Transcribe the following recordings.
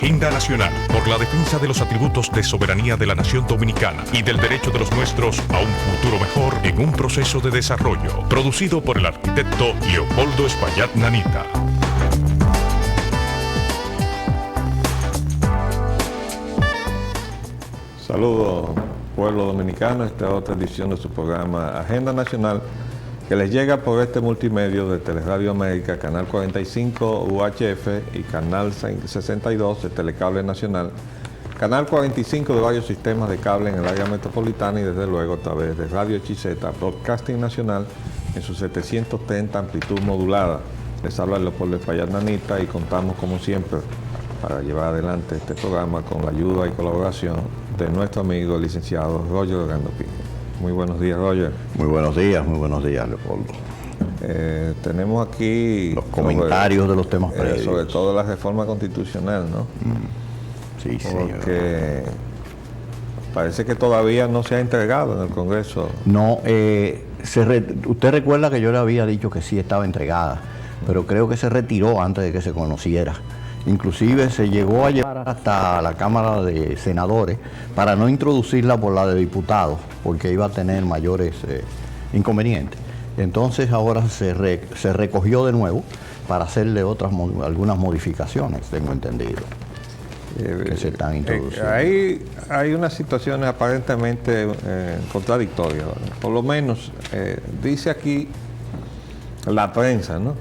Agenda Nacional por la defensa de los atributos de soberanía de la nación dominicana y del derecho de los nuestros a un futuro mejor en un proceso de desarrollo. Producido por el arquitecto Leopoldo Espaillat Nanita. Saludos, pueblo dominicano. Esta es otra edición de su programa Agenda Nacional, que les llega por este multimedio de Teleradio América, Canal 45 UHF y Canal 62 de Telecable Nacional, Canal 45 de varios sistemas de cable en el área metropolitana y desde luego a través de Radio Hechiceta, Broadcasting Nacional en sus 730 amplitud modulada. Les habla Leopoldo Espaillat Nanita y contamos como siempre para llevar adelante este programa con la ayuda y colaboración de nuestro amigo el licenciado Roger Orlando Piña. Muy buenos días, Roger. Muy buenos días, Leopoldo. Tenemos aquí los comentarios de los temas previos. Sobre todo la reforma constitucional, ¿no? Sí, porque parece que todavía no se ha entregado en el Congreso. No, usted recuerda que yo le había dicho que sí estaba entregada, pero creo que se retiró antes de que se conociera. Inclusive se llegó a llevar hasta la Cámara de Senadores para no introducirla por la de diputados, porque iba a tener mayores inconvenientes. Entonces ahora se recogió de nuevo para hacerle algunas modificaciones, tengo entendido, que se están introduciendo. Hay unas situaciones aparentemente contradictorias. Por lo menos dice aquí la prensa, ¿no?,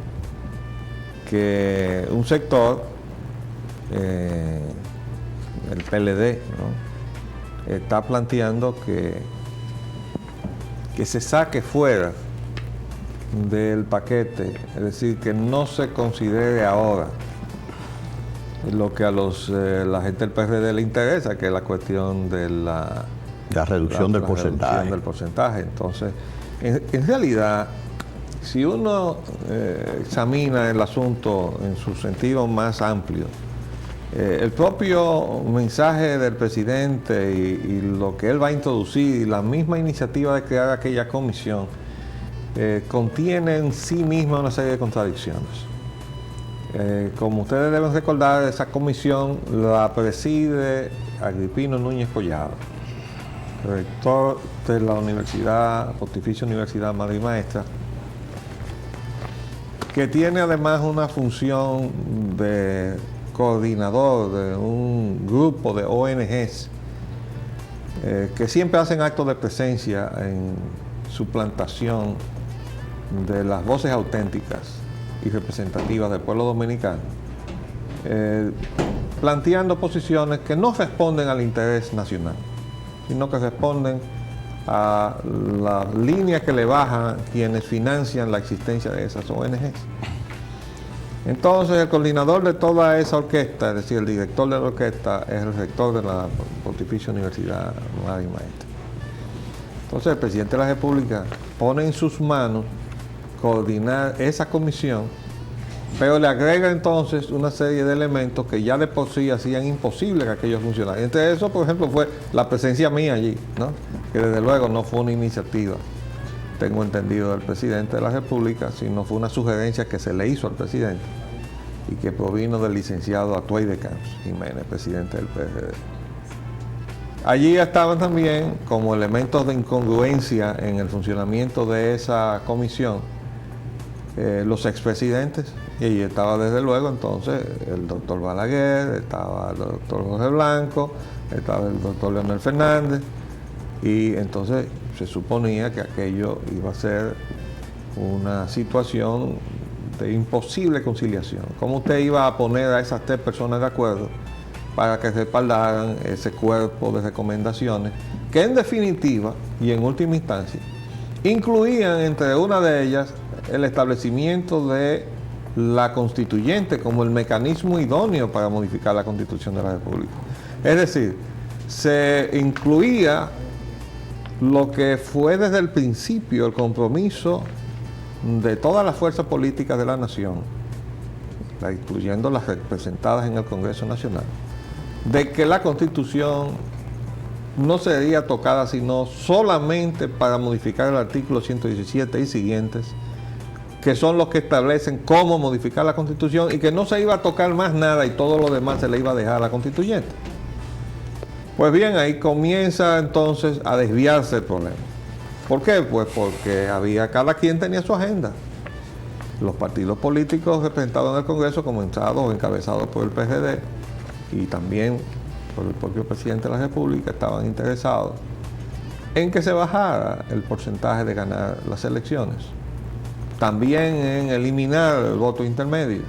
que un sector, el PLD, ¿no?, está planteando que se saque fuera del paquete, es decir, que no se considere ahora lo que a la gente del PRD le interesa, que es la cuestión de la reducción del porcentaje. Entonces, en realidad, si uno examina el asunto en su sentido más amplio, el propio mensaje del presidente y lo que él va a introducir, y la misma iniciativa de crear aquella comisión, contiene en sí misma una serie de contradicciones. Como ustedes deben recordar, esa comisión la preside Agripino Núñez Collado, rector de la Pontificia Universidad Madre y Maestra, que tiene además una función de coordinador de un grupo de ONGs que siempre hacen actos de presencia en suplantación de las voces auténticas y representativas del pueblo dominicano, planteando posiciones que no responden al interés nacional, sino que responden a la línea que le bajan quienes financian la existencia de esas ONGs. Entonces, el coordinador de toda esa orquesta, es decir, el director de la orquesta, es el rector de la Pontificia Universidad Madre y Maestra. Entonces, el presidente de la República pone en sus manos coordinar esa comisión, pero le agrega entonces una serie de elementos que ya de por sí hacían imposible que aquello funcionara. Entre eso, por ejemplo, fue la presencia mía allí, ¿no?, que desde luego no fue una iniciativa, tengo entendido, del presidente de la República, sino fue una sugerencia que se le hizo al presidente y que provino del licenciado Atuey de Camps Jiménez, presidente del PRD. Allí estaban también, como elementos de incongruencia en el funcionamiento de esa comisión, los expresidentes, y allí estaba desde luego entonces el doctor Balaguer, estaba el doctor Jorge Blanco, estaba el doctor Leonel Fernández, y entonces se suponía que aquello iba a ser una situación de imposible conciliación. ¿Cómo usted iba a poner a esas tres personas de acuerdo para que respaldaran ese cuerpo de recomendaciones que en definitiva y en última instancia incluían entre una de ellas el establecimiento de la constituyente como el mecanismo idóneo para modificar la Constitución de la República? Es decir, se incluía lo que fue desde el principio el compromiso de todas las fuerzas políticas de la nación, incluyendo las representadas en el Congreso Nacional, de que la Constitución no sería tocada sino solamente para modificar el artículo 117 y siguientes, que son los que establecen cómo modificar la Constitución y que no se iba a tocar más nada y todo lo demás se le iba a dejar a la constituyente. Pues bien, ahí comienza entonces a desviarse el problema. ¿Por qué? Pues porque cada quien tenía su agenda. Los partidos políticos representados en el Congreso, comenzados o encabezados por el PRD y también por el propio presidente de la República, estaban interesados en que se bajara el porcentaje de ganar las elecciones. También en eliminar el voto intermedio.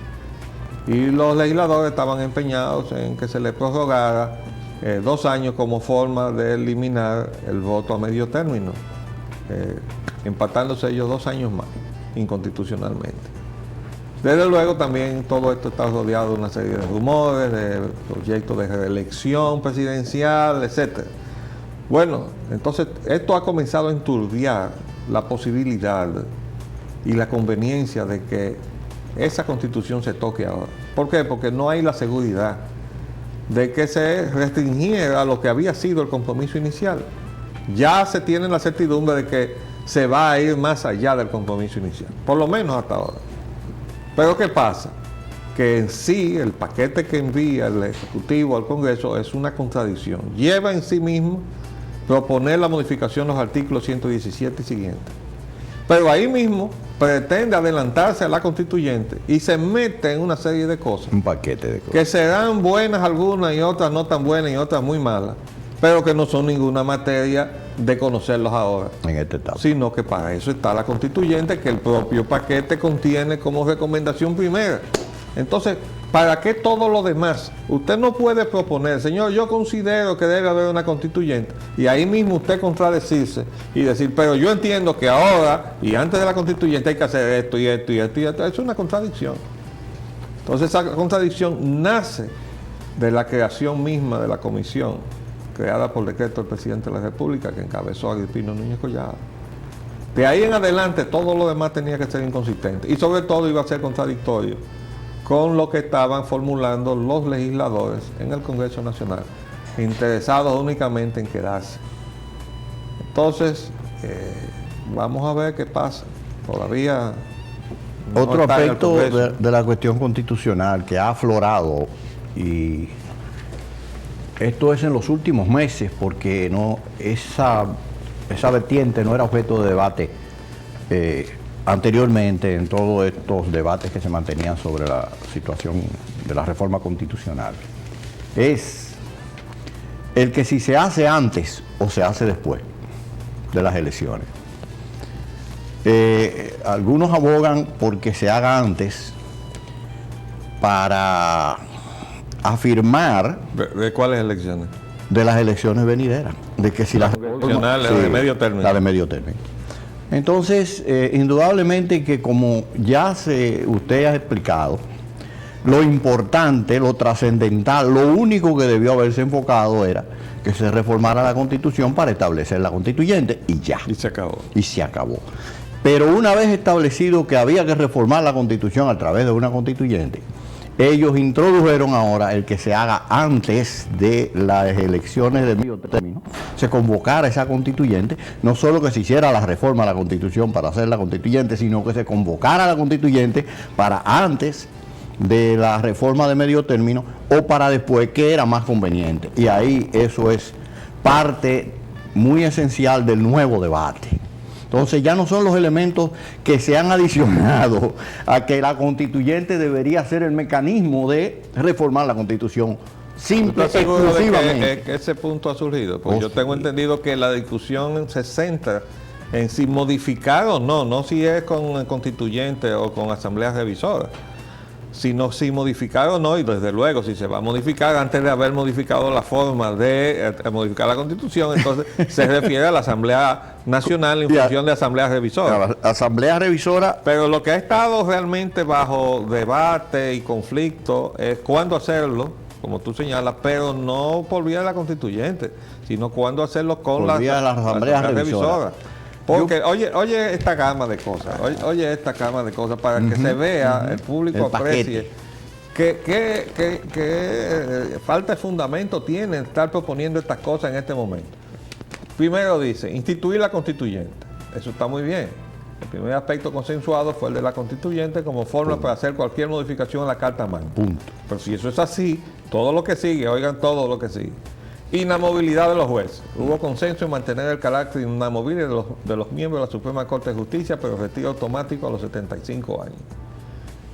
Y los legisladores estaban empeñados en que se le prorrogara 2 años como forma de eliminar el voto a medio término, empatándose ellos 2 años más, inconstitucionalmente. Desde luego también todo esto está rodeado de una serie de rumores, de proyectos de reelección presidencial, etc. Bueno, entonces esto ha comenzado a enturbiar la posibilidad y la conveniencia de que esa constitución se toque ahora. ¿Por qué? Porque no hay la seguridad de que se restringiera lo que había sido el compromiso inicial. Ya se tiene la certidumbre de que se va a ir más allá del compromiso inicial, por lo menos hasta ahora. Pero ¿qué pasa? Que en sí el paquete que envía el Ejecutivo al Congreso es una contradicción. Lleva en sí mismo proponer la modificación de los artículos 117 y siguientes. Pero ahí mismo pretende adelantarse a la constituyente y se mete en una serie de cosas. Un paquete de cosas. Que serán buenas algunas y otras no tan buenas y otras muy malas, pero que no son ninguna materia de conocerlos ahora. En esta etapa. Sino que para eso está la constituyente, que el propio paquete contiene como recomendación primera. Entonces, ¿para qué todo lo demás? Usted no puede proponer, señor, yo considero que debe haber una constituyente, y ahí mismo usted contradecirse y decir, pero yo entiendo que ahora y antes de la constituyente hay que hacer esto y esto y esto y esto. Es una contradicción. Entonces esa contradicción nace de la creación misma de la comisión, creada por decreto del presidente de la República, que encabezó Agripino Núñez Collado. De ahí en adelante todo lo demás tenía que ser inconsistente y sobre todo iba a ser contradictorio con lo que estaban formulando los legisladores en el Congreso Nacional, interesados únicamente en quedarse. Entonces, vamos a ver qué pasa. Todavía no otro está en el aspecto Congreso. de la cuestión constitucional que ha aflorado, y esto es en los últimos meses, porque no esa vertiente no era objeto de debate anteriormente en todos estos debates que se mantenían sobre la situación de la reforma constitucional, es el que si se hace antes o se hace después de las elecciones. Algunos abogan porque se haga antes para afirmar ¿De cuáles elecciones? de las elecciones venideras, de que si las Constitucionales, la de medio término. La de medio término. Entonces, indudablemente que como ya usted ha explicado, lo importante, lo trascendental, lo único que debió haberse enfocado era que se reformara la Constitución para establecer la constituyente y ya. Y se acabó. Y se acabó. Pero una vez establecido que había que reformar la Constitución a través de una constituyente, ellos introdujeron ahora el que se haga antes de las elecciones de medio término, se convocara esa constituyente, no solo que se hiciera la reforma a la Constitución para hacer la constituyente, sino que se convocara a la constituyente para antes de la reforma de medio término o para después, que era más conveniente. Y ahí eso es parte muy esencial del nuevo debate. Entonces ya no son los elementos que se han adicionado a que la constituyente debería ser el mecanismo de reformar la Constitución. Simple, ¿Estás seguro exclusivamente. de que ese punto ha surgido? Porque yo tengo entendido que la discusión se centra en si modificar o no si es con constituyente o con asamblea revisora, sino si modificar o no, y desde luego si se va a modificar antes de haber modificado la forma de modificar la Constitución, entonces se refiere a la Asamblea Nacional en función de Asamblea Revisora. La Asamblea Revisora. Pero lo que ha estado realmente bajo debate y conflicto es cuándo hacerlo, como tú señalas, pero no por vía de la constituyente, sino cuándo hacerlo con la Asamblea Revisora. Porque oye esta gama de cosas, oye esta gama de cosas para que se vea, el público aprecie que falta de fundamento tiene estar proponiendo estas cosas en este momento. Primero dice, instituir la constituyente, eso está muy bien, El primer aspecto consensuado fue el de la constituyente como forma para hacer cualquier modificación a la Carta Magna. Punto. Pero si eso es así, todo lo que sigue, oigan todo lo que sigue. Inamovilidad de los jueces. Hubo consenso en mantener el carácter inamovible de los miembros de la Suprema Corte de Justicia, pero retiro automático a los 75 años.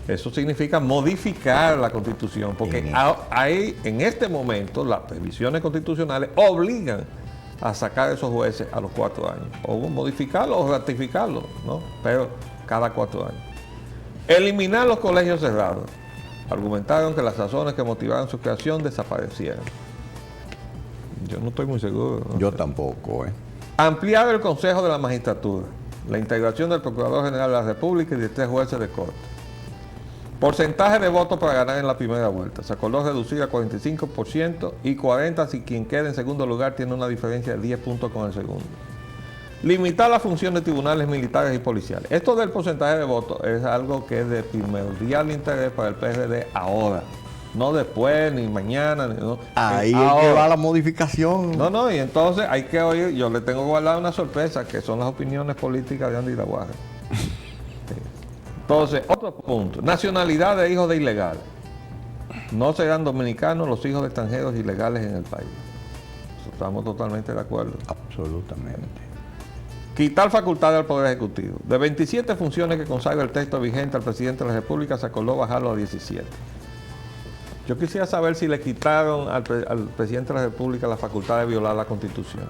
Eso significa modificar la Constitución, porque ahí, en este momento, las previsiones constitucionales obligan a sacar a esos jueces a los 4 años, o modificarlos o ratificarlos, ¿no? Pero cada 4 años. Eliminar los colegios cerrados. Argumentaron que las razones que motivaron su creación desaparecieron. Yo no estoy muy seguro. ¿No? Yo tampoco. Ampliar el Consejo de la Magistratura. La integración del Procurador General de la República y de 3 jueces de corte. Porcentaje de votos para ganar en la primera vuelta. Se acordó reducir a 45% y 40% si quien queda en segundo lugar tiene una diferencia de 10 puntos con el segundo. Limitar la función de tribunales militares y policiales. Esto del porcentaje de votos es algo que es de primordial interés para el PRD ahora. No después, ni mañana, no. Ahí es que va la modificación. No, y entonces hay que oír, yo le tengo guardada una sorpresa, que son las opiniones políticas de Andy Laguarre. Entonces, otro punto, nacionalidad de hijos de ilegales. No serán dominicanos los hijos de extranjeros ilegales en el país. Eso estamos totalmente de acuerdo. Absolutamente. Quitar facultades al Poder Ejecutivo. De 27 funciones que consagra el texto vigente al presidente de la República, se acordó bajarlo a 17. Yo quisiera saber si le quitaron al presidente de la República la facultad de violar la Constitución.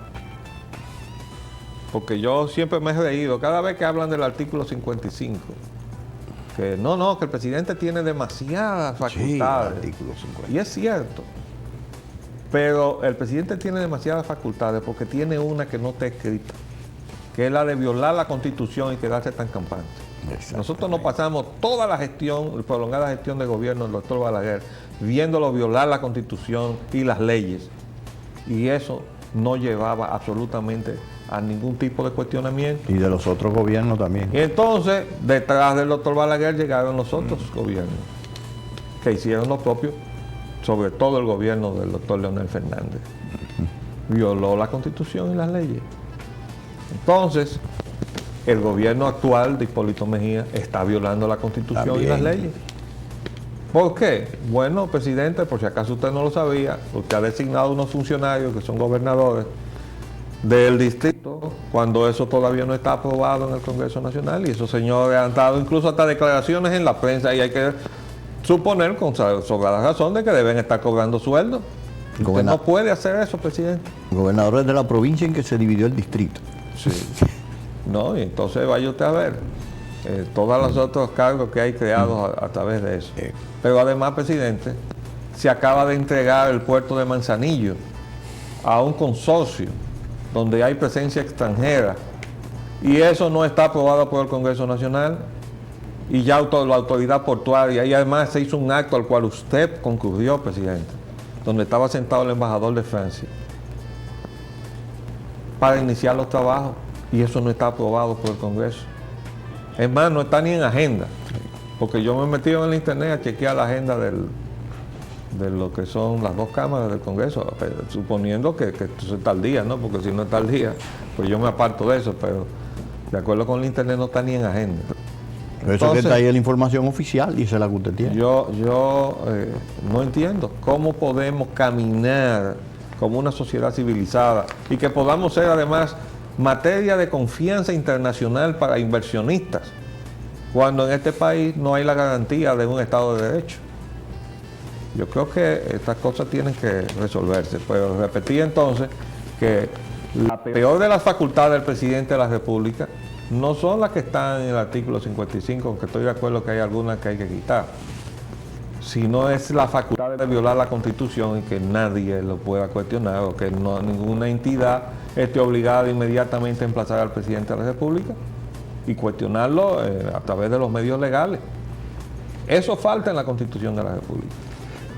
Porque yo siempre me he reído, cada vez que hablan del artículo 55, que que el presidente tiene demasiadas facultades. Sí, artículo 50. Y es cierto. Pero el presidente tiene demasiadas facultades porque tiene una que no está escrita, que es la de violar la Constitución y quedarse tan campante. Nosotros nos pasamos toda la gestión, prolongada gestión de gobierno del doctor Balaguer, viéndolo violar la Constitución y las leyes. Y eso no llevaba absolutamente a ningún tipo de cuestionamiento. Y de los otros gobiernos también. Y entonces, detrás del doctor Balaguer llegaron los otros gobiernos, que hicieron lo propio, sobre todo el gobierno del doctor Leonel Fernández. Violó la Constitución y las leyes. Entonces, el gobierno actual de Hipólito Mejía está violando la Constitución también. Y las leyes. ¿Por qué? Bueno, presidente, por si acaso usted no lo sabía, usted ha designado unos funcionarios que son gobernadores del distrito, cuando eso todavía no está aprobado en el Congreso Nacional, y esos señores han dado incluso hasta declaraciones en la prensa, y hay que suponer con sobrada razón de que deben estar cobrando sueldo. Usted no puede hacer eso, presidente. Gobernadores de la provincia en que se dividió el distrito. Sí. No, y entonces vaya usted a ver todos los otros cargos que hay creados a través de eso. Pero además, presidente, se acaba de entregar el puerto de Manzanillo a un consorcio donde hay presencia extranjera, y eso no está aprobado por el Congreso Nacional, y ya la autoridad portuaria, y además se hizo un acto al cual usted concurrió, presidente, donde estaba sentado el embajador de Francia, para iniciar los trabajos, y eso no está aprobado por el Congreso. Es más, no está ni en agenda, porque yo me he metido en el internet a chequear la agenda de lo que son las 2 cámaras del Congreso, suponiendo que esto está al día, ¿no? Porque si no está al día, pues yo me aparto de eso, pero de acuerdo con el internet no está ni en agenda. Pero eso que está ahí es la información oficial y esa es la que usted tiene. Yo no entiendo cómo podemos caminar como una sociedad civilizada y que podamos ser además materia de confianza internacional para inversionistas, cuando en este país no hay la garantía de un Estado de Derecho. Yo creo que estas cosas tienen que resolverse, pero repetí entonces que la peor de las facultades del presidente de la República no son las que están en el artículo 55, aunque estoy de acuerdo que hay algunas que hay que quitar, sino es la facultad de violar la Constitución y que nadie lo pueda cuestionar, o que ninguna entidad esté obligada inmediatamente a emplazar al presidente de la República y cuestionarlo a través de los medios legales. Eso falta en la Constitución de la República.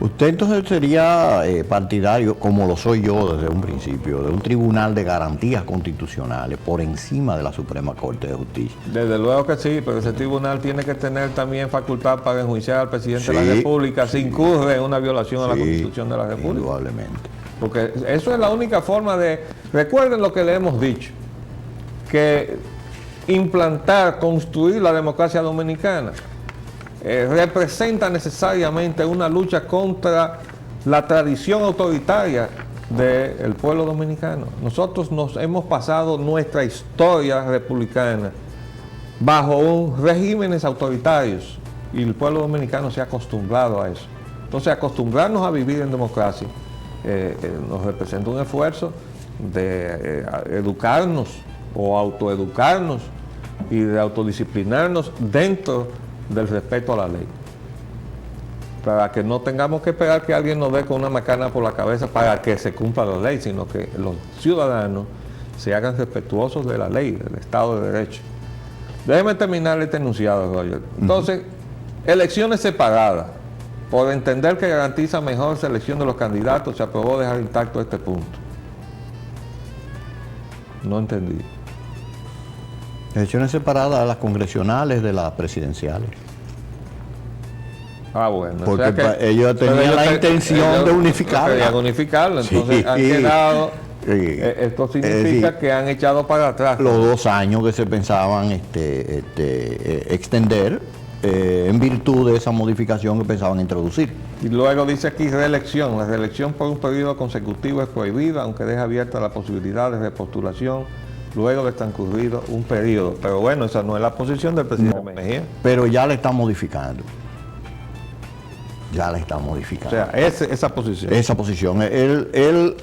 Usted entonces sería partidario, como lo soy yo desde un principio, de un tribunal de garantías constitucionales por encima de la Suprema Corte de Justicia. Desde luego que sí, pero ese tribunal tiene que tener también facultad para enjuiciar al presidente de la República si incurre en una violación a la Constitución de la República. Indudablemente. Porque eso es la única forma de... Recuerden lo que le hemos dicho, que implantar, construir la democracia dominicana, representa necesariamente una lucha contra la tradición autoritaria del pueblo dominicano. Nosotros nos hemos pasado nuestra historia republicana bajo regímenes autoritarios y el pueblo dominicano se ha acostumbrado a eso. Entonces, acostumbrarnos a vivir en democracia nos representa un esfuerzo de educarnos o autoeducarnos y de autodisciplinarnos dentro del respeto a la ley, para que no tengamos que esperar que alguien nos dé con una macana por la cabeza para que se cumpla la ley, sino que los ciudadanos se hagan respetuosos de la ley, del Estado de Derecho. Déjeme terminar este enunciado, Roger. Entonces, elecciones separadas, por entender que garantiza mejor selección de los candidatos, se aprobó dejar intacto este punto. No entendí. Elecciones separadas, las congresionales de las presidenciales. Ah, bueno. Porque o sea que, ellos tenían la intención de unificarla. Querían unificarla, entonces Sí. han quedado... Sí. Esto significa que han echado para atrás los 2 años que se pensaban extender en virtud de esa modificación que pensaban introducir. Y luego dice aquí reelección. La reelección por un periodo consecutivo es prohibida, aunque deja abierta la posibilidad de repostulación luego de transcurrido un periodo. Pero bueno, esa no es la posición del presidente Mejía. Pero ya la están modificando. Ya la está O modificando. sea, esa posición. Esa posición. Usted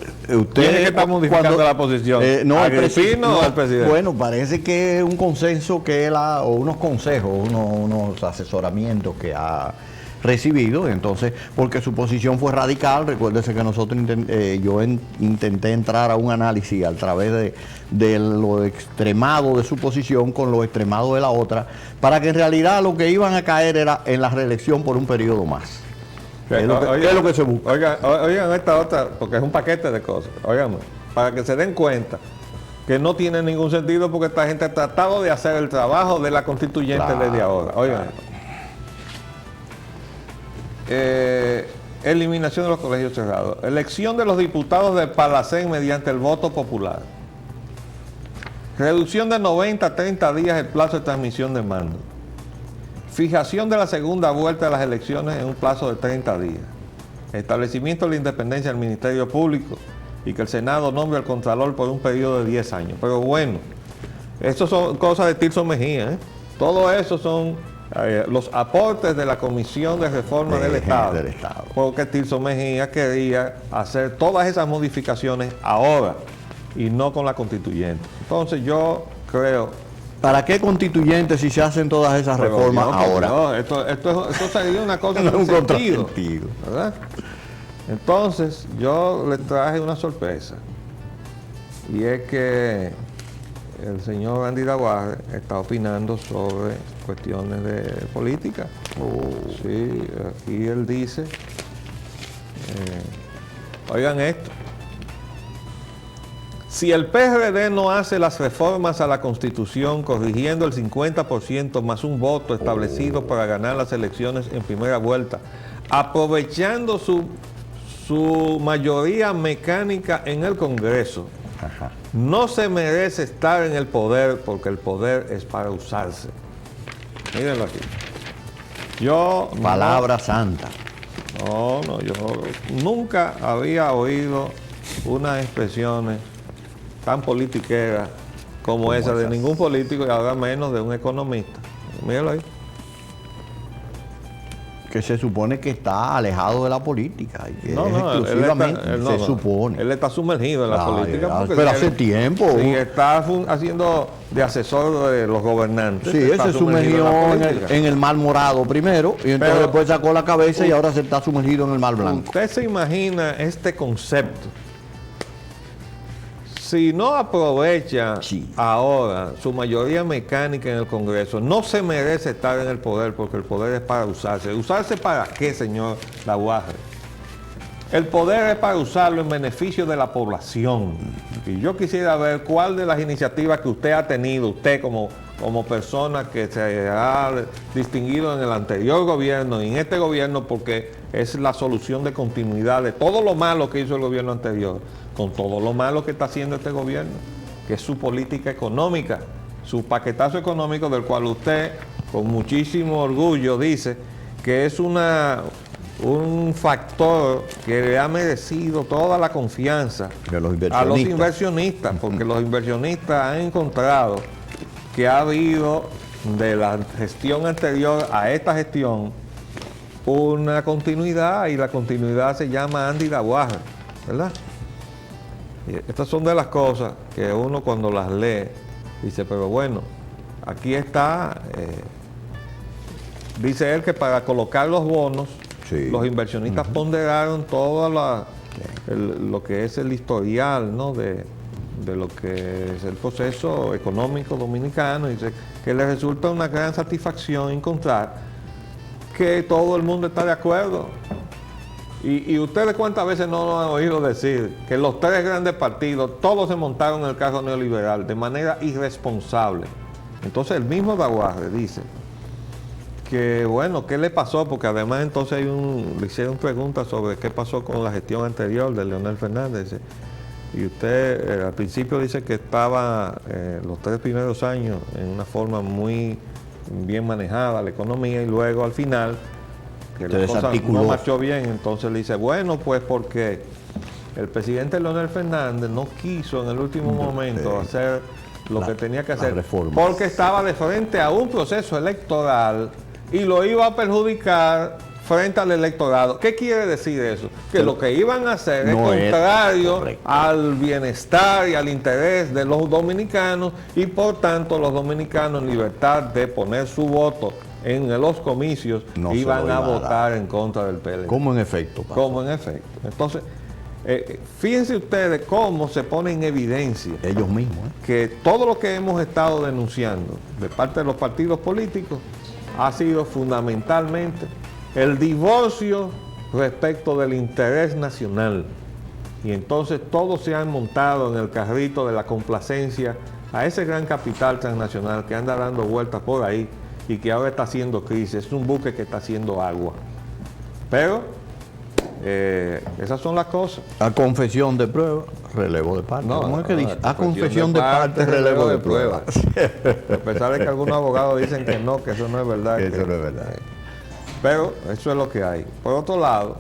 ¿Quién es que está modificando la posición? No, ¿Agripino o el presidente? Bueno, parece que es un consenso que él o unos consejos, unos asesoramientos que ha recibido, entonces, porque su posición fue radical. Recuérdese que nosotros intenté entrar a un análisis a través de lo extremado de su posición con lo extremado de la otra, para que en realidad lo que iban a caer era en la reelección por un periodo más. Es lo que se busca. Oigan esta otra, porque es un paquete de cosas. Oigan, para que se den cuenta que no tiene ningún sentido, porque esta gente ha tratado de hacer el trabajo de la constituyente desde ahora. Oigan. Eliminación de los colegios cerrados. Elección de los diputados del Palacén mediante el voto popular. Reducción de 90 a 30 días el plazo de transmisión de mando. Fijación de la segunda vuelta de las elecciones en un plazo de 30 días. Establecimiento de la independencia del Ministerio Público y que el Senado nombre al Contralor por un periodo de 10 años. Pero bueno, eso son cosas de Tirso Mejía. Todo eso son los aportes de la Comisión de Reforma del Estado. Porque Tirso Mejía quería hacer todas esas modificaciones ahora y no con la constituyente. Entonces yo creo... ¿Para qué constituyente si se hacen todas esas reformas ahora? No, esto sería una cosa no, un contrasentido, contrasentido, ¿verdad? Entonces, yo le traje una sorpresa. Y es que el señor Andy Daguarre está opinando sobre cuestiones de política. Sí, aquí él dice, oigan esto. Si el PRD no hace las reformas a la Constitución corrigiendo el 50% más un voto establecido para ganar las elecciones en primera vuelta, aprovechando su mayoría mecánica en el Congreso, no se merece estar en el poder porque el poder es para usarse. Mírenlo aquí. Palabra santa. No, yo nunca había oído unas expresiones tan politiquera como esa de ningún político y ahora menos de un economista. Míralo ahí. Que se supone que está alejado de la política. Y que exclusivamente, se supone. Él está sumergido en la política. Pero hace tiempo. Sí, está haciendo de asesor de los gobernantes. Sí, él se sumergió en el mar morado primero y entonces después sacó la cabeza y ahora se está sumergido en el mar blanco. ¿Usted se imagina este concepto? Si no aprovecha ahora su mayoría mecánica en el Congreso, no se merece estar en el poder porque el poder es para usarse. ¿Usarse para qué, señor Daguarre? El poder es para usarlo en beneficio de la población. Y yo quisiera ver cuál de las iniciativas que usted ha tenido, usted como persona que se ha distinguido en el anterior gobierno y en este gobierno, porque es la solución de continuidad de todo lo malo que hizo el gobierno anterior, con todo lo malo que está haciendo este gobierno, que es su política económica, su paquetazo económico, del cual usted con muchísimo orgullo dice que es un factor que le ha merecido toda la confianza De los a los inversionistas. inversionistas, porque los inversionistas han encontrado que ha habido de la gestión anterior a esta gestión una continuidad, y la continuidad se llama Andy Daguarre, ¿verdad? Y estas son de las cosas que uno cuando las lee dice, pero bueno, aquí está, dice él que para colocar los bonos, Sí. los inversionistas ponderaron todo lo que es el historial, ¿no?, de lo que es el proceso económico dominicano, y dice que le resulta una gran satisfacción encontrar que todo el mundo está de acuerdo. Y ustedes cuántas veces no nos han oído decir que los tres grandes partidos, todos se montaron en el carro neoliberal de manera irresponsable. Entonces el mismo Daguarre dice que bueno, ¿qué le pasó? Porque además entonces le hicieron preguntas sobre qué pasó con la gestión anterior de Leonel Fernández. Y usted al principio dice que estaba los 3 primeros años en una forma muy bien manejada la economía, y luego al final que la cosa no marchó bien. Entonces le dice, bueno, pues porque el presidente Leonel Fernández no quiso en el último momento hacer lo que tenía que hacer, porque estaba de frente a un proceso electoral y lo iba a perjudicar frente al electorado. ¿Qué quiere decir eso? Que lo que iban a hacer es contrario al bienestar y al interés de los dominicanos, y por tanto los dominicanos en libertad de poner su voto en los comicios iban a votar en contra del PLD. ¿Cómo en efecto pasó? Como en efecto. Entonces, fíjense ustedes cómo se pone en evidencia ellos mismos, que todo lo que hemos estado denunciando de parte de los partidos políticos ha sido fundamentalmente el divorcio respecto del interés nacional. Y entonces todos se han montado en el carrito de la complacencia a ese gran capital transnacional que anda dando vueltas por ahí y que ahora está haciendo crisis. Es un buque que está haciendo agua. Pero esas son las cosas. A confesión de prueba, relevo de parte. ¿Cómo es que dice? A confesión de parte, relevo de prueba. A pesar de que algunos abogados dicen que no, que eso no es verdad. Eso no es verdad. Pero eso es lo que hay. Por otro lado,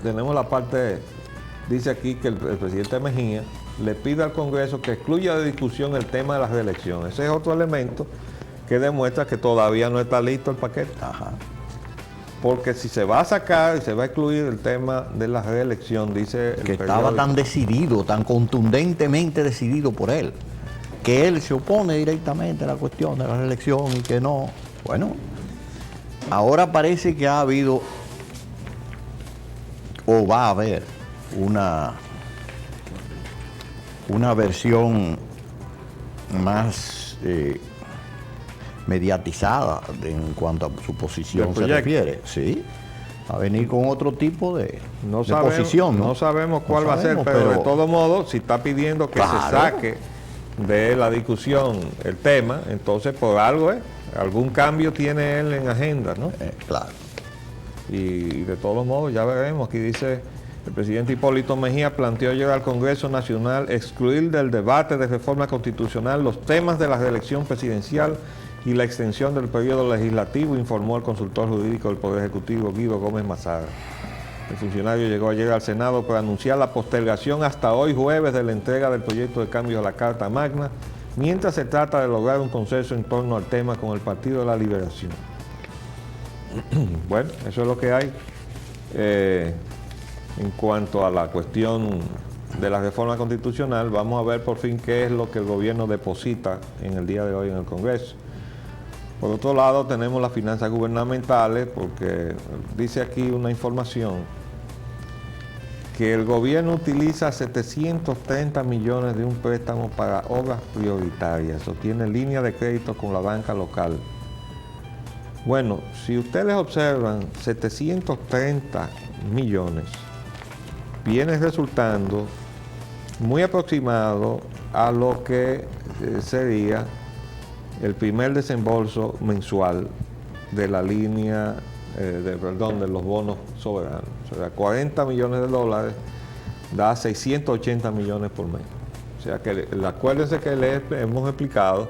tenemos la parte, dice aquí que el presidente Mejía le pide al Congreso que excluya de discusión el tema de las reelecciones. Ese es otro elemento que demuestra que todavía no está listo el paquete. Ajá. Porque si se va a sacar y se va a excluir el tema de la reelección, dice el que estaba tan decidido, tan contundentemente decidido por él, que él se opone directamente a la cuestión de la reelección y que no. Bueno, ahora parece que ha habido o va a haber una versión más mediatizada en cuanto a su posición se refiere. Sí, a venir con otro tipo de posición. No sabemos cuál va a ser, pero de todo modo, si está pidiendo que se saque de la discusión el tema, entonces por algo algún cambio tiene él en agenda, ¿no? Claro. Y de todos modos, ya veremos. Aquí dice, el presidente Hipólito Mejía planteó llegar al Congreso Nacional excluir del debate de reforma constitucional los temas de la reelección presidencial y la extensión del periodo legislativo, informó el consultor jurídico del Poder Ejecutivo, Guido Gómez Mazara. El funcionario llegó ayer al Senado para anunciar la postergación hasta hoy jueves de la entrega del proyecto de cambio a la Carta Magna, mientras se trata de lograr un consenso en torno al tema con el Partido de la Liberación. Bueno, eso es lo que hay. En cuanto a la cuestión de la reforma constitucional, vamos a ver por fin qué es lo que el gobierno deposita en el día de hoy en el Congreso. Por otro lado, tenemos las finanzas gubernamentales, porque dice aquí una información que el gobierno utiliza 730 millones de un préstamo para obras prioritarias, o tiene línea de crédito con la banca local. Bueno, si ustedes observan, 730 millones viene resultando muy aproximado a lo que sería el primer desembolso mensual de la línea, de los bonos soberanos. O sea, 40 millones de dólares da 680 millones por mes. O sea que acuérdense que les hemos explicado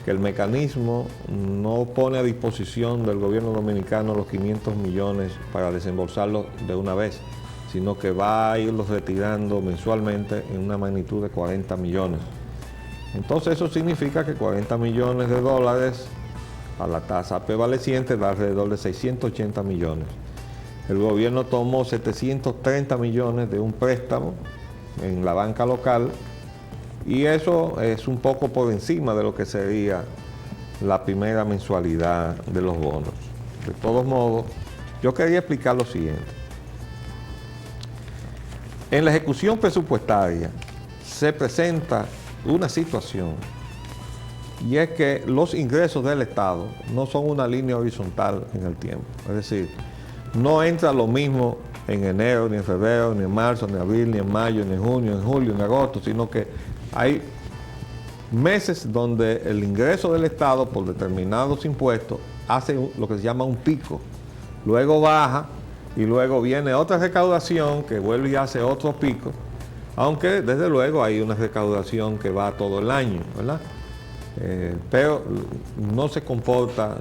que el mecanismo no pone a disposición del gobierno dominicano los 500 millones para desembolsarlos de una vez, sino que va a irlos retirando mensualmente en una magnitud de 40 millones. Entonces eso significa que 40 millones de dólares a la tasa prevaleciente da alrededor de 680 millones. El gobierno tomó 730 millones de un préstamo en la banca local y eso es un poco por encima de lo que sería la primera mensualidad de los bonos. De todos modos, yo quería explicar lo siguiente. En la ejecución presupuestaria se presenta una situación y es que los ingresos del Estado no son una línea horizontal en el tiempo. Es decir, no entra lo mismo en enero, ni en febrero, ni en marzo, ni en abril, ni en mayo, ni en junio, en julio, en agosto, sino que hay meses donde el ingreso del Estado por determinados impuestos hace lo que se llama un pico, luego baja y luego viene otra recaudación que vuelve y hace otro pico, aunque desde luego hay una recaudación que va todo el año, ¿verdad? Pero no se comporta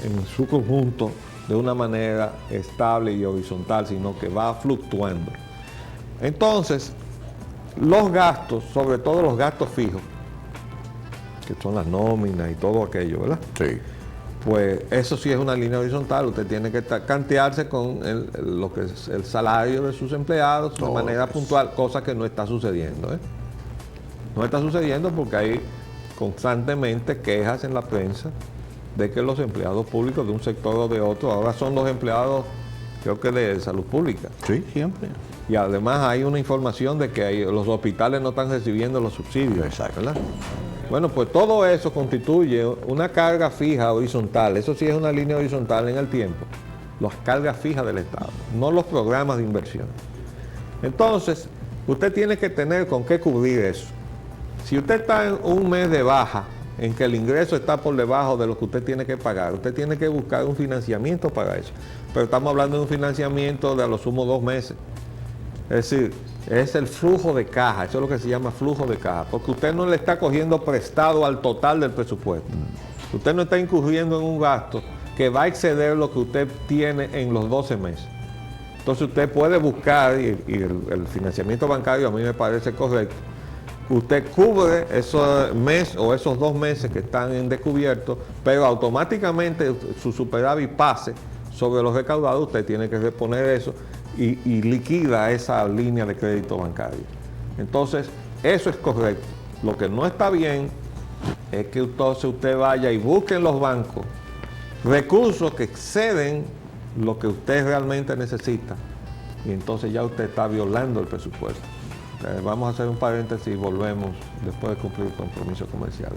en su conjunto de una manera estable y horizontal, sino que va fluctuando. Entonces, los gastos, sobre todo los gastos fijos, que son las nóminas y todo aquello, ¿verdad? Sí. Pues eso sí es una línea horizontal, usted tiene que cantearse con lo que es el salario de sus empleados de manera puntual, cosa que no está sucediendo, ¿eh? No está sucediendo porque hay constantemente quejas en la prensa de que los empleados públicos de un sector o de otro ahora son los empleados, creo que de salud pública. Sí, siempre. Y además hay una información de que los hospitales no están recibiendo los subsidios. Exacto. ¿Verdad? Bueno, pues todo eso constituye una carga fija horizontal. Eso sí es una línea horizontal en el tiempo. Las cargas fijas del Estado, no los programas de inversión. Entonces, usted tiene que tener con qué cubrir eso. Si usted está en un mes de baja, en que el ingreso está por debajo de lo que usted tiene que pagar, usted tiene que buscar un financiamiento para eso. Pero estamos hablando de un financiamiento de a lo sumo 2 meses. Es decir, es el flujo de caja, eso es lo que se llama flujo de caja, porque usted no le está cogiendo prestado al total del presupuesto. Usted no está incurriendo en un gasto que va a exceder lo que usted tiene en los 12 meses. Entonces usted puede buscar, y el financiamiento bancario a mí me parece correcto, usted cubre esos meses o esos 2 meses que están en descubierto, pero automáticamente su superávit pase sobre los recaudados, usted tiene que reponer eso y liquida esa línea de crédito bancario. Entonces, eso es correcto. Lo que no está bien es que entonces usted vaya y busque en los bancos recursos que exceden lo que usted realmente necesita. Y entonces ya usted está violando el presupuesto. Vamos a hacer un paréntesis y volvemos después de cumplir el compromiso comercial.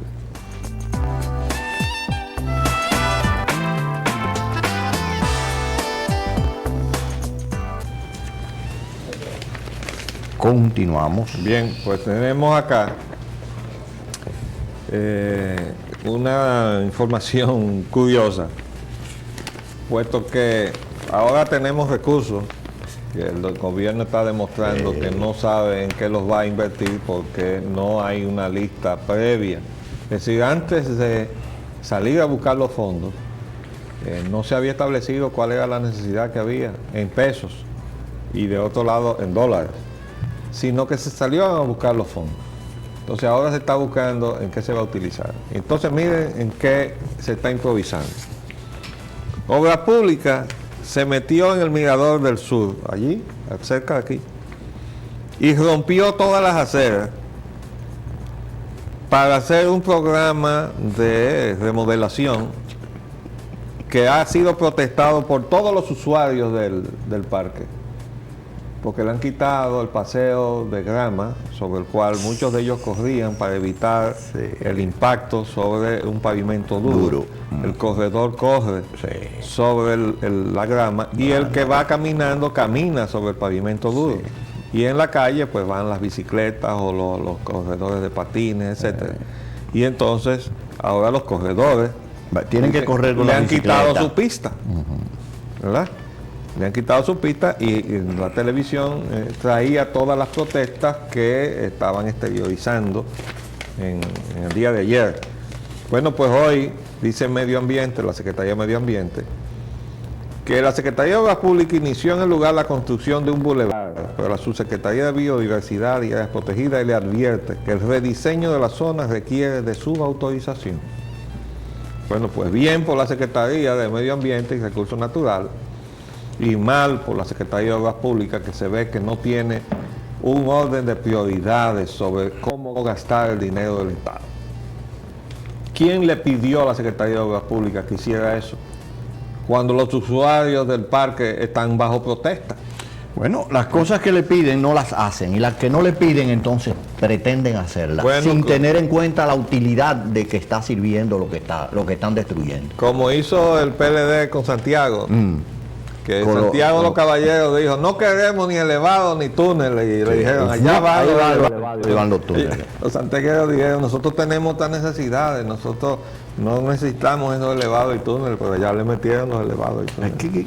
Continuamos. Bien, pues tenemos acá una información curiosa, puesto que ahora tenemos recursos que el gobierno está demostrando que no sabe en qué los va a invertir porque no hay una lista previa. Es decir, antes de salir a buscar los fondos, no se había establecido cuál era la necesidad que había en pesos y de otro lado en dólares, sino que se salió a buscar los fondos. Entonces ahora se está buscando en qué se va a utilizar. Entonces miren en qué se está improvisando. Obras Públicas se metió en el Mirador del Sur, allí, cerca de aquí, y rompió todas las aceras para hacer un programa de remodelación que ha sido protestado por todos los usuarios del parque, porque le han quitado el paseo de grama sobre el cual muchos de ellos corrían para evitar el impacto sobre un pavimento duro. El corredor corre sobre la grama y el que va caminando camina sobre el pavimento duro. Y en la calle pues van las bicicletas o los corredores de patines, etcétera. Y entonces ahora los corredores tienen que correr con le la han bicicleta. quitado su pista, ¿verdad? Le han quitado su pista y la televisión traía todas las protestas que estaban exteriorizando en el día de ayer. Bueno, pues hoy dice Medio Ambiente, la Secretaría de Medio Ambiente, que la Secretaría de Obras Públicas inició en el lugar la construcción de un bulevar, pero la Subsecretaría de Biodiversidad y Áreas Protegidas le advierte que el rediseño de la zona requiere de su autorización. Bueno, pues bien por la Secretaría de Medio Ambiente y Recursos Naturales, y mal por la Secretaría de Obras Públicas, que se ve que no tiene un orden de prioridades sobre cómo gastar el dinero del Estado. ¿Quién le pidió a la Secretaría de Obras Públicas que hiciera eso cuando los usuarios del parque están bajo protesta? Bueno, las cosas que le piden no las hacen, y las que no le piden entonces pretenden hacerlas, bueno, sin tener en cuenta la utilidad de que está sirviendo lo que están destruyendo. Como hizo el PLD con Santiago, que Santiago los Caballeros dijo, no queremos ni elevado ni túneles, y le dijeron, allá van los túneles. Los santiagueros dijeron, nosotros tenemos estas necesidades, nosotros no necesitamos esos elevados y túneles, pero ya le metieron los elevados y túneles.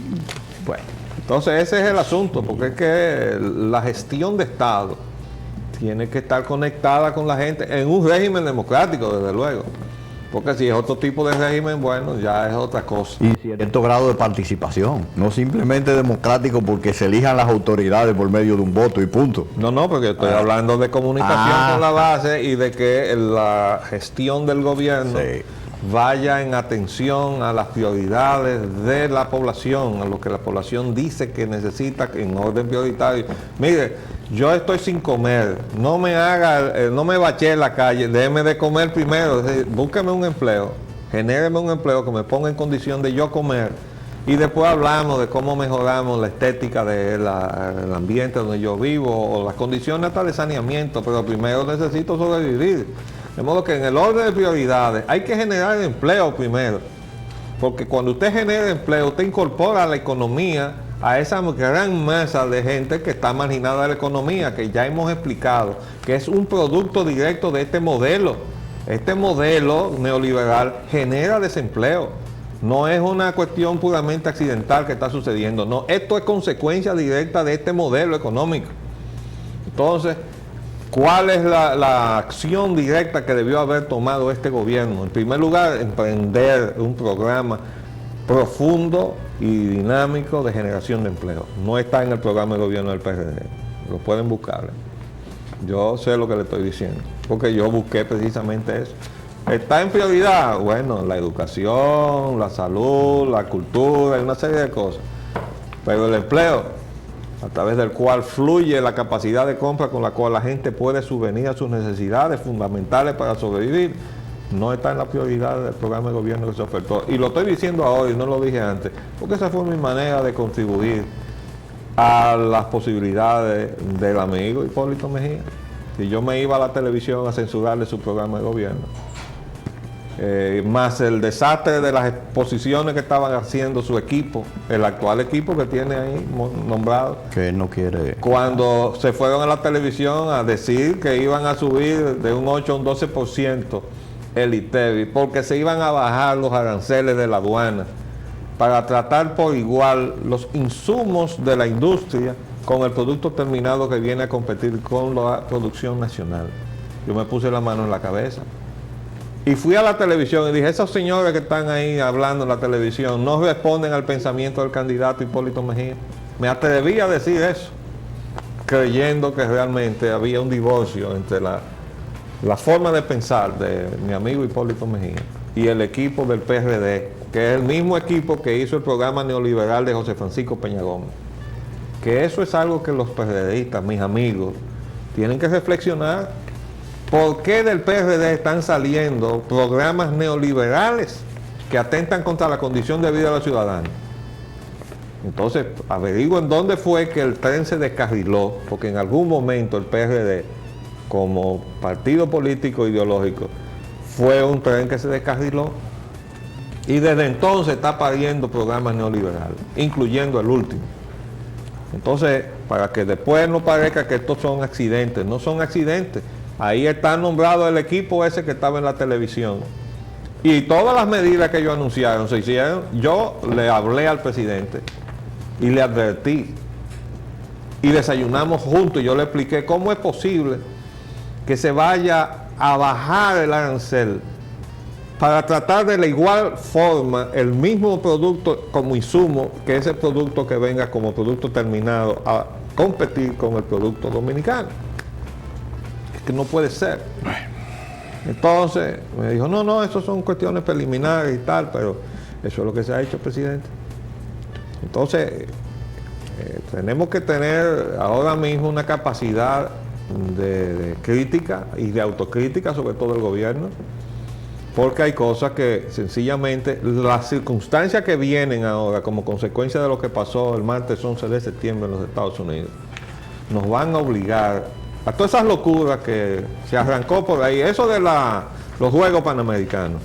Bueno, entonces ese es el asunto, porque es que la gestión de Estado tiene que estar conectada con la gente en un régimen democrático, desde luego. Porque si es otro tipo de régimen, bueno, ya es otra cosa. Y cierto grado de participación, no simplemente democrático porque se elijan las autoridades por medio de un voto y punto. No, porque estoy hablando de comunicación con la base y de que la gestión del gobierno vaya en atención a las prioridades de la población, a lo que la población dice que necesita en orden prioritario. Mire, yo estoy sin comer, no me baché en la calle, déjeme de comer primero, búsqueme un empleo, genéreme un empleo que me ponga en condición de yo comer, y después hablamos de cómo mejoramos la estética del ambiente donde yo vivo, o las condiciones hasta de saneamiento, pero primero necesito sobrevivir. De modo que en el orden de prioridades hay que generar empleo primero, porque cuando usted genera empleo, usted incorpora a la economía a esa gran masa de gente que está marginada de la economía, que ya hemos explicado, que es un producto directo de este modelo. Este modelo neoliberal genera desempleo. No es una cuestión puramente accidental que está sucediendo, no, esto es consecuencia directa de este modelo económico. Entonces, ¿cuál es la acción directa que debió haber tomado este gobierno? En primer lugar, emprender un programa profundo y dinámico de generación de empleo. No está en el programa de gobierno del PRD, lo pueden buscar. Yo sé lo que le estoy diciendo, porque yo busqué precisamente eso. ¿Está en prioridad? Bueno, la educación, la salud, la cultura y una serie de cosas. Pero el empleo, a través del cual fluye la capacidad de compra con la cual la gente puede subvenir a sus necesidades fundamentales para sobrevivir, no está en la prioridad del programa de gobierno que se ofertó. Y lo estoy diciendo ahora y no lo dije antes, porque esa fue mi manera de contribuir a las posibilidades del amigo Hipólito Mejía. Si yo me iba a la televisión a censurarle su programa de gobierno, más el desastre de las exposiciones que estaban haciendo su equipo, el actual equipo que tiene ahí nombrado, que no quiere. Cuando se fueron a la televisión a decir que iban a subir de un 8 a un 12% el ITEVI, porque se iban a bajar los aranceles de la aduana para tratar por igual los insumos de la industria con el producto terminado que viene a competir con la producción nacional. Yo me puse la mano en la cabeza y fui a la televisión y dije, esos señores que están ahí hablando en la televisión no responden al pensamiento del candidato Hipólito Mejía. Me atreví a decir eso, creyendo que realmente había un divorcio entre la forma de pensar de mi amigo Hipólito Mejía y el equipo del PRD, que es el mismo equipo que hizo el programa neoliberal de José Francisco Peña Gómez. Que eso es algo que los PRDistas, mis amigos, tienen que reflexionar. ¿Por qué del PRD están saliendo programas neoliberales que atentan contra la condición de vida de los ciudadanos? Entonces, averigüen dónde fue que el tren se descarriló, porque en algún momento el PRD, como partido político ideológico, fue un tren que se descarriló. Y desde entonces está pariendo programas neoliberales, incluyendo el último. Entonces, para que después no parezca que estos son accidentes, no son accidentes. Ahí está nombrado el equipo ese que estaba en la televisión. Y todas las medidas que ellos anunciaron se hicieron. Yo le hablé al presidente y le advertí. Y desayunamos juntos y yo le expliqué cómo es posible que se vaya a bajar el arancel para tratar de la igual forma el mismo producto como insumo que ese producto que venga como producto terminado a competir con el producto dominicano. Es que no puede ser. Entonces me dijo, no, eso son cuestiones preliminares y tal, pero eso es lo que se ha hecho, presidente. Entonces, tenemos que tener ahora mismo una capacidad de crítica y de autocrítica, sobre todo el gobierno, porque hay cosas que sencillamente, las circunstancias que vienen ahora como consecuencia de lo que pasó el martes 11 de septiembre en los Estados Unidos, nos van a obligar a todas esas locuras que se arrancó por ahí, eso de los Juegos Panamericanos.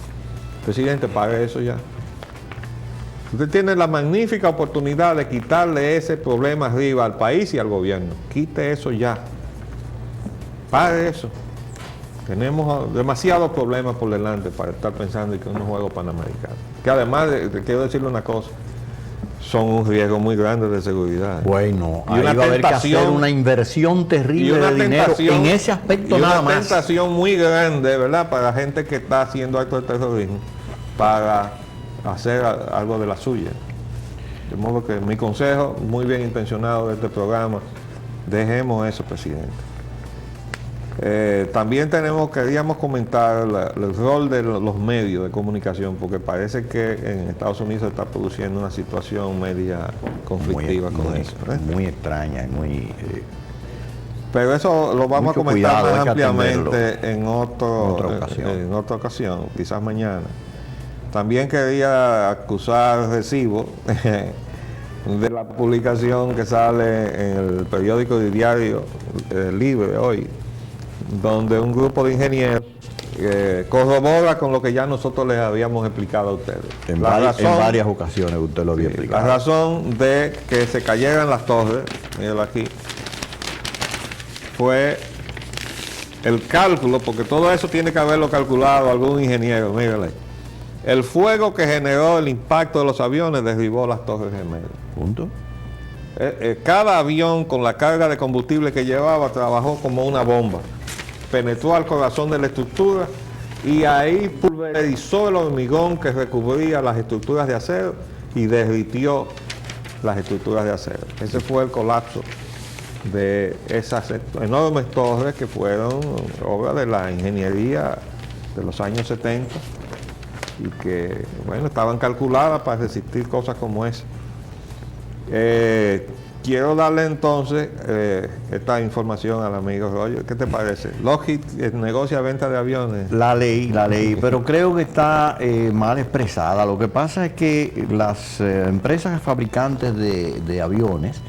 Presidente, pague eso ya. Usted tiene la magnífica oportunidad de quitarle ese problema arriba al país y al gobierno. Quite eso ya. Pague eso. Tenemos demasiados problemas por delante para estar pensando en que unos Juegos Panamericanos. Que además, quiero decirle una cosa, son un riesgo muy grande de seguridad. Bueno, y ahí va a haber que hacer una inversión terrible de dinero en ese aspecto nada más. Una tentación muy grande, ¿verdad?, para gente que está haciendo actos de terrorismo, para hacer algo de la suya. De modo que mi consejo, muy bien intencionado de este programa, dejemos eso, presidente. También queríamos comentar el rol de los medios de comunicación, porque parece que en Estados Unidos se está produciendo una situación media conflictiva con eso. Muy extraña y muy... pero eso lo vamos a comentar más ampliamente en otra ocasión, quizás mañana. También quería acusar recibo de la publicación que sale en el periódico de Diario Libre hoy, donde un grupo de ingenieros corrobora con lo que ya nosotros les habíamos explicado a ustedes. En varias ocasiones usted lo había explicado. La razón de que se cayeran las torres, míralo aquí, fue el cálculo, porque todo eso tiene que haberlo calculado algún ingeniero, mírale. El fuego que generó el impacto de los aviones derribó las Torres Gemelas. Punto. Cada avión con la carga de combustible que llevaba trabajó como una bomba. Penetró al corazón de la estructura y ahí pulverizó el hormigón que recubría las estructuras de acero y derritió las estructuras de acero. Ese fue el colapso de esas enormes torres que fueron obra de la ingeniería de los años 70 y que, bueno, estaban calculadas para resistir cosas como esa. Quiero darle entonces esta información al amigo Roger. ¿Qué te parece? Lockheed negocia venta de aviones. La ley, pero creo que está mal expresada. Lo que pasa es que las empresas fabricantes de aviones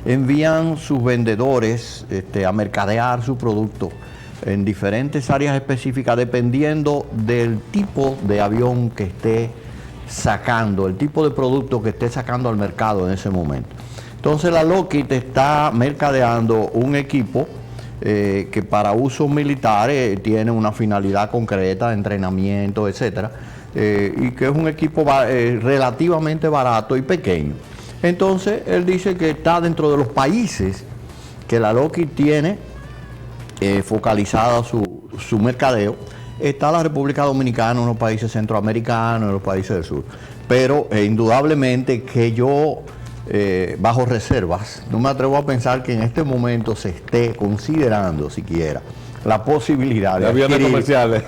envían sus vendedores a mercadear su producto en diferentes áreas específicas dependiendo del tipo de avión que esté sacando, el tipo de producto que esté sacando al mercado en ese momento. Entonces la Lockheed está mercadeando un equipo que para usos militares tiene una finalidad concreta de entrenamiento, etcétera, y que es un equipo relativamente barato y pequeño. Entonces él dice que está dentro de los países que la Lockheed tiene focalizada su mercadeo, está la República Dominicana, unos países centroamericanos, los países del sur. Pero indudablemente que yo, bajo reservas, no me atrevo a pensar que en este momento se esté considerando siquiera la posibilidad de aviones comerciales.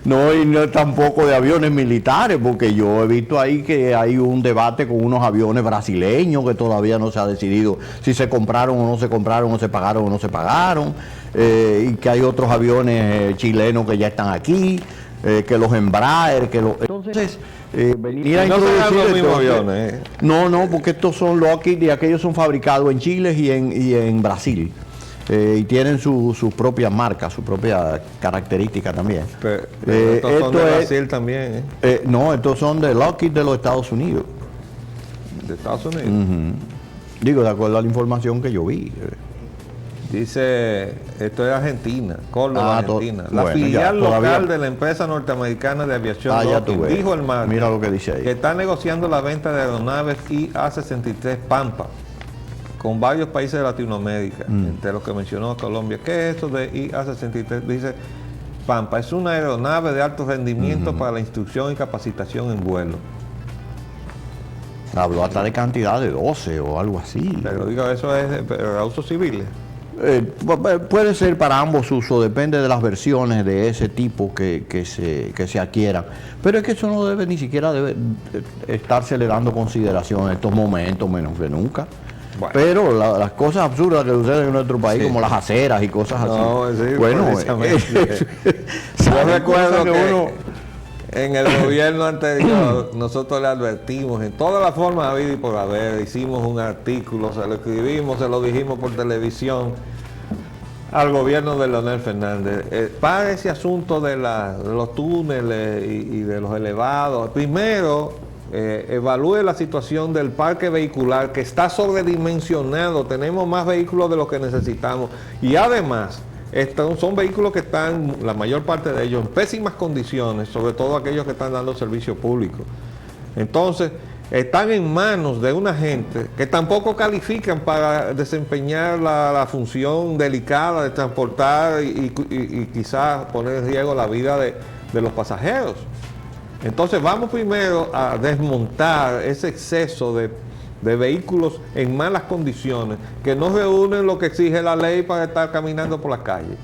No tampoco de aviones militares, porque yo he visto ahí que hay un debate con unos aviones brasileños que todavía no se ha decidido si se compraron o no se compraron, o se pagaron o no se pagaron, y que hay otros aviones chilenos que ya están aquí, que los Embraer, entonces venir a introducir los mismos aviones. No, porque estos son Lockheed y aquellos son fabricados en Chile y en Brasil. Y tienen sus propias marcas, su propia característica también. Pero estos son de Brasil también. No, estos son de Lockheed de los Estados Unidos. ¿De Estados Unidos? Digo, de acuerdo a la información que yo vi. Dice, esto es Argentina, Córdoba, Argentina. La bueno, filial ya, todavía, local de la empresa norteamericana de aviación ya Lockheed, tú ves. dijo el martes Mira lo que dice ahí. que está negociando la venta de aeronaves IA-63 Pampa con varios países de Latinoamérica, entre los que mencionó Colombia. ¿Qué es eso de IA-63? Dice, Pampa es una aeronave de alto rendimiento para la instrucción y capacitación en vuelo. Habló hasta de cantidad de 12 o algo así. Pero digo, eso es para usos civiles. Puede ser para ambos usos, depende de las versiones de ese tipo que se adquieran. Pero es que eso no debe ni siquiera estársele dando consideración en estos momentos, menos que nunca. Bueno. Pero las cosas absurdas que suceden en nuestro país, como las aceras y cosas así. No, sí, bueno, yo recuerdo que en el gobierno anterior nosotros le advertimos en todas las formas habidas y por haber, hicimos un artículo, se lo escribimos, se lo dijimos por televisión al gobierno de Leonel Fernández. Para ese asunto de los túneles y de los elevados, primero evalúe la situación del parque vehicular que está sobredimensionado, tenemos más vehículos de los que necesitamos y además son vehículos que están, la mayor parte de ellos, en pésimas condiciones, sobre todo aquellos que están dando servicio público. Entonces, están en manos de una gente que tampoco califican para desempeñar la función delicada de transportar y quizás poner en riesgo la vida de los pasajeros. Entonces, vamos primero a desmontar ese exceso de vehículos en malas condiciones, que no reúnen lo que exige la ley para estar caminando por las calles.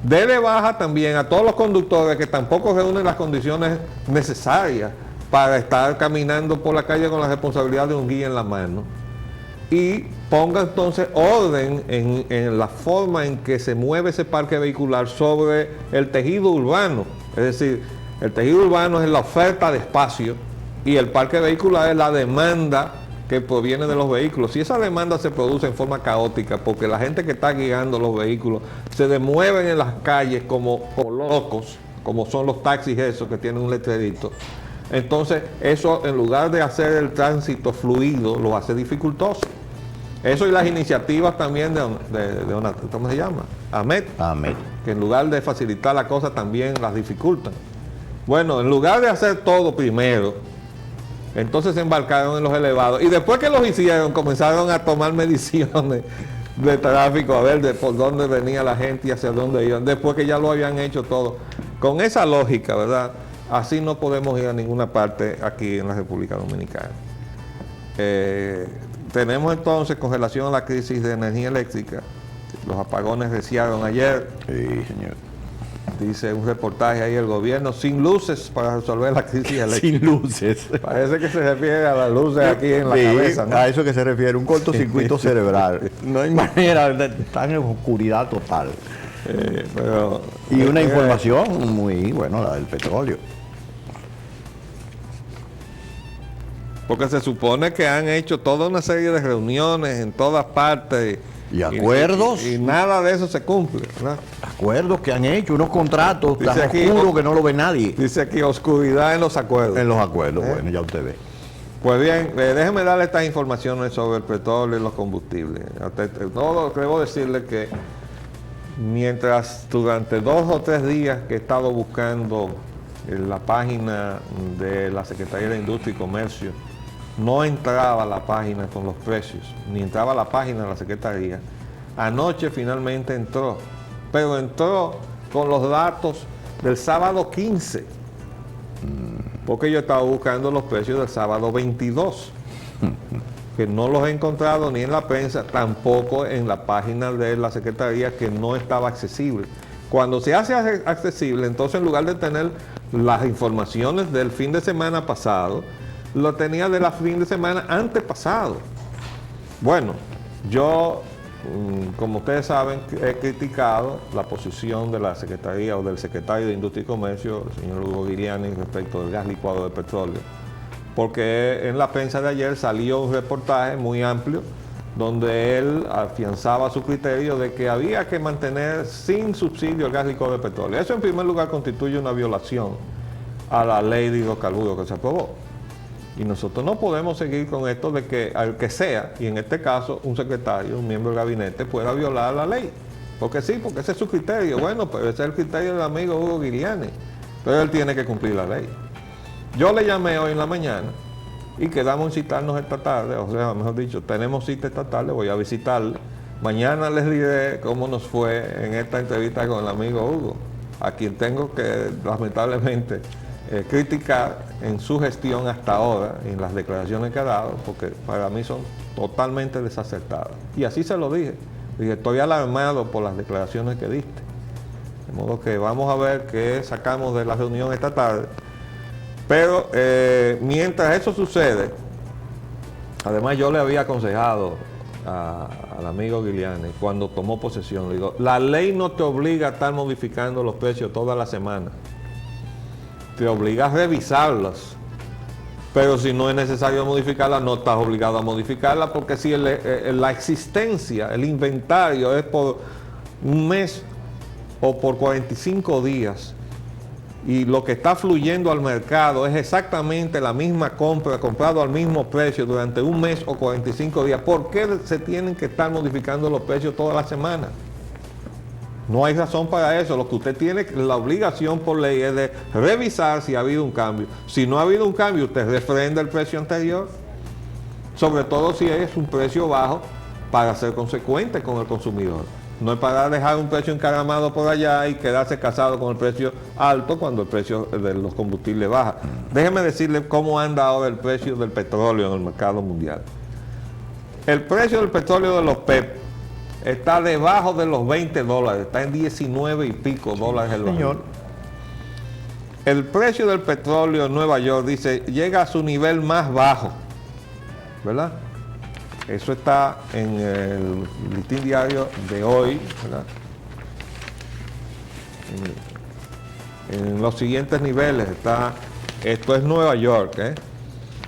Dele baja también a todos los conductores que tampoco reúnen las condiciones necesarias para estar caminando por la calle con la responsabilidad de un guía en la mano. Y ponga entonces orden en la forma en que se mueve ese parque vehicular sobre el tejido urbano. Es decir, el tejido urbano es la oferta de espacio y el parque vehicular es la demanda que proviene de los vehículos. Si esa demanda se produce en forma caótica, porque la gente que está guiando los vehículos se demueven en las calles como locos, como son los taxis esos que tienen un letrerito, entonces eso en lugar de hacer el tránsito fluido, lo hace dificultoso. Eso y las iniciativas también de ¿cómo se llama? AMET, que en lugar de facilitar la cosa también las dificultan. Bueno, en lugar de hacer todo primero, entonces se embarcaron en los elevados y después que los hicieron comenzaron a tomar mediciones de tráfico, a ver por dónde venía la gente y hacia dónde iban, después que ya lo habían hecho todo. Con esa lógica, ¿verdad? Así no podemos ir a ninguna parte aquí en la República Dominicana. Tenemos entonces, con relación a la crisis de energía eléctrica, los apagones reciaron ayer. Sí, señor. Dice un reportaje ahí, el gobierno sin luces para resolver la crisis eléctrica. Sin luces. Parece que se refiere a las luces aquí en la cabeza, ¿no? A eso que se refiere, un cortocircuito cerebral. No hay manera, están en oscuridad total. Y una información muy buena, la del petróleo. Porque se supone que han hecho toda una serie de reuniones en todas partes. Y acuerdos. Y nada de eso se cumple, ¿verdad? Acuerdos que han hecho, unos contratos tan aquí, oscuros que no lo ve nadie. Dice aquí oscuridad en los acuerdos. En los acuerdos, bueno, ya usted ve. Pues bien, déjeme darle estas informaciones sobre el petróleo y los combustibles. Debo decirle que mientras durante 2 o 3 días que he estado buscando en la página de la Secretaría de Industria y Comercio, no entraba la página con los precios, ni entraba la página de la Secretaría. Anoche finalmente entró, pero entró con los datos del sábado 15, porque yo estaba buscando los precios del sábado 22, que no los he encontrado ni en la prensa, tampoco en la página de la Secretaría, que no estaba accesible. Cuando se hace accesible, entonces en lugar de tener las informaciones del fin de semana pasado, lo tenía de la fin de semana antepasado. Bueno, yo, como ustedes saben, he criticado la posición de la Secretaría o del Secretario de Industria y Comercio, el señor Hugo Viriani, respecto del gas licuado de petróleo, porque en la prensa de ayer salió un reportaje muy amplio donde él afianzaba su criterio de que había que mantener sin subsidio el gas licuado de petróleo. Eso en primer lugar constituye una violación a la ley de hidrocarburos que se aprobó. Y nosotros no podemos seguir con esto de que al que sea, y en este caso un secretario, un miembro del gabinete, pueda violar la ley. Porque sí, porque ese es su criterio. Bueno, pues ese es el criterio del amigo Hugo Giuliani. Pero él tiene que cumplir la ley. Yo le llamé hoy en la mañana y quedamos en citarnos esta tarde, o sea, mejor dicho, tenemos cita esta tarde, voy a visitarle. Mañana les diré cómo nos fue en esta entrevista con el amigo Hugo, a quien tengo que lamentablemente criticar en su gestión hasta ahora, en las declaraciones que ha dado, porque para mí son totalmente desacertadas. Y así se lo dije. Dije, estoy alarmado por las declaraciones que diste. De modo que vamos a ver qué sacamos de la reunión esta tarde. Pero mientras eso sucede, además yo le había aconsejado al amigo Giuliani cuando tomó posesión, le digo, la ley no te obliga a estar modificando los precios toda la semana, te obliga a revisarlos, pero si no es necesario modificarla, no estás obligado a modificarla, porque si la existencia, el inventario es por un mes o por 45 días, y lo que está fluyendo al mercado es exactamente la misma compra, comprado al mismo precio durante un mes o 45 días, ¿por qué se tienen que estar modificando los precios toda la semana? No hay razón para eso. Lo que usted tiene, la obligación por ley es de revisar si ha habido un cambio. Si no ha habido un cambio, usted refrenda el precio anterior, sobre todo si es un precio bajo, para ser consecuente con el consumidor. No es para dejar un precio encaramado por allá y quedarse casado con el precio alto cuando el precio de los combustibles baja. Déjeme decirle cómo anda ahora el precio del petróleo en el mercado mundial. El precio del petróleo de los PEP está debajo de los $20, está en 19 y pico dólares el barril. El precio del petróleo en Nueva York, dice, llega a su nivel más bajo, ¿verdad? Eso está en el listín diario de hoy, ¿verdad? En los siguientes niveles está, esto es Nueva York, ¿eh?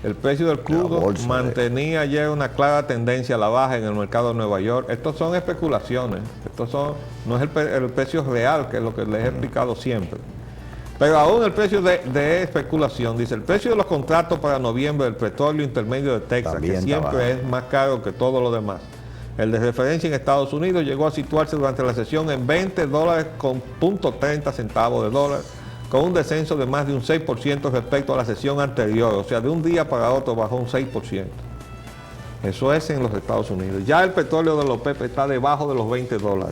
El precio del crudo mantenía ayer una clara tendencia a la baja en el mercado de Nueva York. Estos son especulaciones, no es el precio real, que es lo que les he explicado siempre. Pero aún el precio de especulación, dice, el precio de los contratos para noviembre del petróleo intermedio de Texas, también que siempre es más caro que todo lo demás. El de referencia en Estados Unidos llegó a situarse durante la sesión en $20 con .30 centavos de dólar, con un descenso de más de un 6% respecto a la sesión anterior, o sea, de un día para otro bajó un 6%. Eso es en los Estados Unidos. Ya el petróleo de los OPEP está debajo de los $20.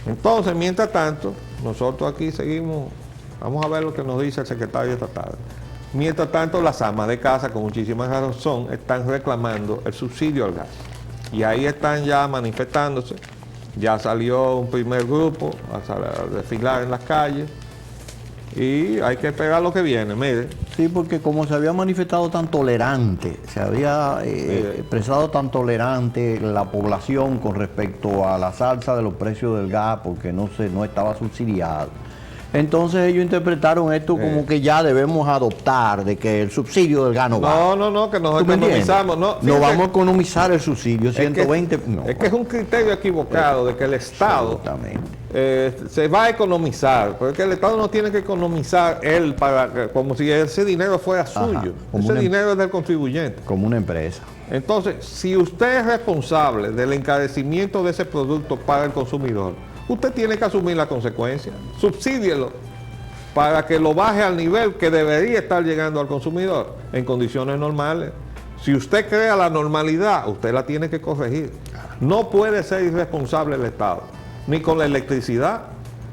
Entonces, mientras tanto, nosotros aquí seguimos, vamos a ver lo que nos dice el secretario esta tarde. Mientras tanto, las amas de casa, con muchísima razón, están reclamando el subsidio al gas. Y ahí están ya manifestándose. Ya salió un primer grupo a desfilar en las calles. Y hay que esperar lo que viene, mire. Sí, porque como se había manifestado tan tolerante, se había expresado tan tolerante la población con respecto a la alza de los precios del gas, porque no estaba subsidiado. Entonces ellos interpretaron esto como que ya debemos adoptar de que el subsidio del gas no va. No, que nos economizamos. No vamos a economizar el subsidio, 120. Es que es un criterio equivocado de que el Estado se va a economizar, porque el Estado no tiene que economizar él como si ese dinero fuera suyo. Ese dinero es del contribuyente. Como una empresa. Entonces, si usted es responsable del encarecimiento de ese producto para el consumidor, usted tiene que asumir la consecuencia. Subsídielo para que lo baje al nivel que debería estar llegando al consumidor en condiciones normales. Si usted crea la normalidad, usted la tiene que corregir. No puede ser irresponsable el Estado, ni con la electricidad,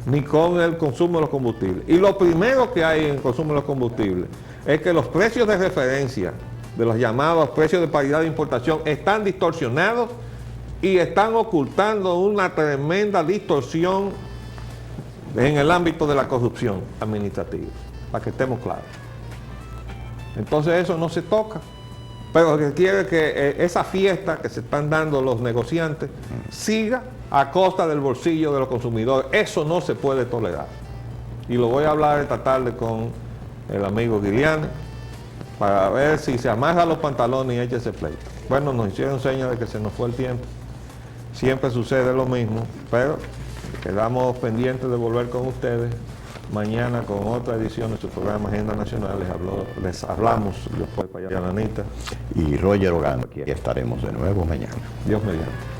ni con el consumo de los combustibles. Y lo primero que hay en el consumo de los combustibles es que los precios de referencia, de los llamados precios de paridad de importación, están distorsionados y están ocultando una tremenda distorsión en el ámbito de la corrupción administrativa, para que estemos claros. Entonces eso no se toca, pero requiere que esa fiesta que se están dando los negociantes siga a costa del bolsillo de los consumidores. Eso no se puede tolerar. Y lo voy a hablar esta tarde con el amigo Giuliani para ver si se amarra los pantalones y echa ese pleito. Bueno, nos hicieron señas de que se nos fue el tiempo. Siempre sucede lo mismo, pero quedamos pendientes de volver con ustedes mañana con otra edición de su programa Agenda Nacional. Les hablamos Leopoldo Espaillat Lanita y Roger Ogando. Aquí estaremos de nuevo mañana. Dios mediante.